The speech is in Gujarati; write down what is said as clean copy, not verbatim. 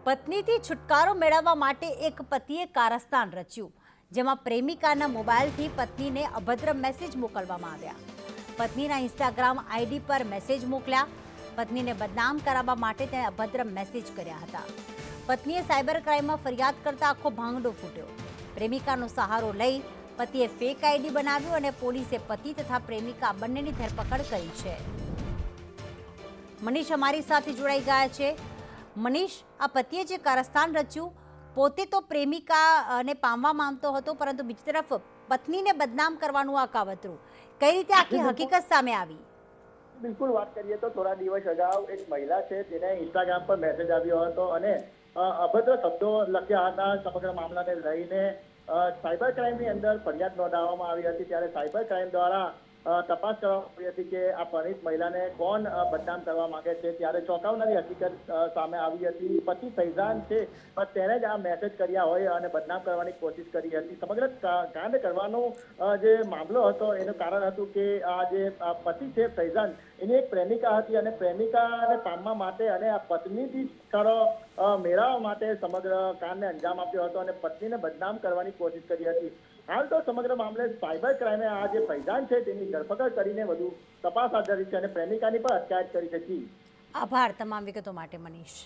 પત્નીથી છુટકારો મેળવવા માટે એક પતિએ કારસ્તાન રચ્યું, જેમાં પ્રેમિકાના મોબાઈલથી પત્નીને અભદ્ર મેસેજ મોકલવામાં આવ્યા। પત્નીના ઇન્સ્ટાગ્રામ આઈડી પર મેસેજ મોકલ્યા। પત્નીને બદનામ કરાવવા માટે તેણે અભદ્ર મેસેજ કર્યા હતા। પત્નીએ સાયબર ક્રાઇમમાં ફરિયાદ કરતા આખો ભાંગડો ફૂટ્યો। પ્રેમિકાનો સહારો લઈ પતિએ ફેક આઈડી બનાવ્યું અને પોલીસે પતિ તથા પ્રેમિકા બંનેની ધરપકડ કરી છે। મનીષ અમારી સાથે જોડાઈ ગયા છે। મનીષ, આ પતિએ જે કારસ્તાન રચ્યું, પોતે તો પ્રેમિકાને પામવા માંગતો હતો, પરંતુ બીજી તરફ પત્નીને બદનામ કરવાનું આ કાવતરું, કઈ રીતે આખી હકીકત સામે આવી? બિલકુલ વાત કરીએ તો થોડા દિવસ અગાઉ એક મહિલા છે જેને ઇન્સ્ટાગ્રામ પર મેસેજ આવ્યો હતો અને અભદ્ર શબ્દો લખ્યા હતા। સમગ્ર મામલાને લઈને સાયબર ક્રાઇમની અંદર ફરિયાદ નોંધાવવામાં આવી હતી। ત્યારે સાયબર ક્રાઇમ દ્વારા તપાસ કરવામાં આવી હતી કે આ પરિણીત મહિલાને કોણ બદનામ કરવા માંગે છે। ત્યારે ચોંકાવનારી હકીકત સામે આવી હતી। પતિ ફૈઝાન છે, તેણે જ આ મેસેજ કર્યા હોય અને બદનામ કરવાની કોશિશ કરી હતી। સમગ્ર કાંડ કરવાનો જે મામલો હતો એનું કારણ હતું કે આ જે પતિ છે ફૈઝાન, એની એક પ્રેમિકા હતી અને પ્રેમિકાને પામવા માટે અને આ પત્નીથી છુટકારો મેળવવા માટે સમગ્ર કાંડને અંજામ આપ્યો હતો અને પત્નીને બદનામ કરવાની કોશિશ કરી હતી। હાલ તો સમગ્ર મામલે સાયબર ક્રાઇમે આ જે ફૈઝાન છે તેની ધરપકડ કરીને વધુ તપાસ હાથ ધરી છે અને પ્રેમિકાની પણ અટકાયત કરી છે। આભાર તમામ વિગતો માટે, મનીષ।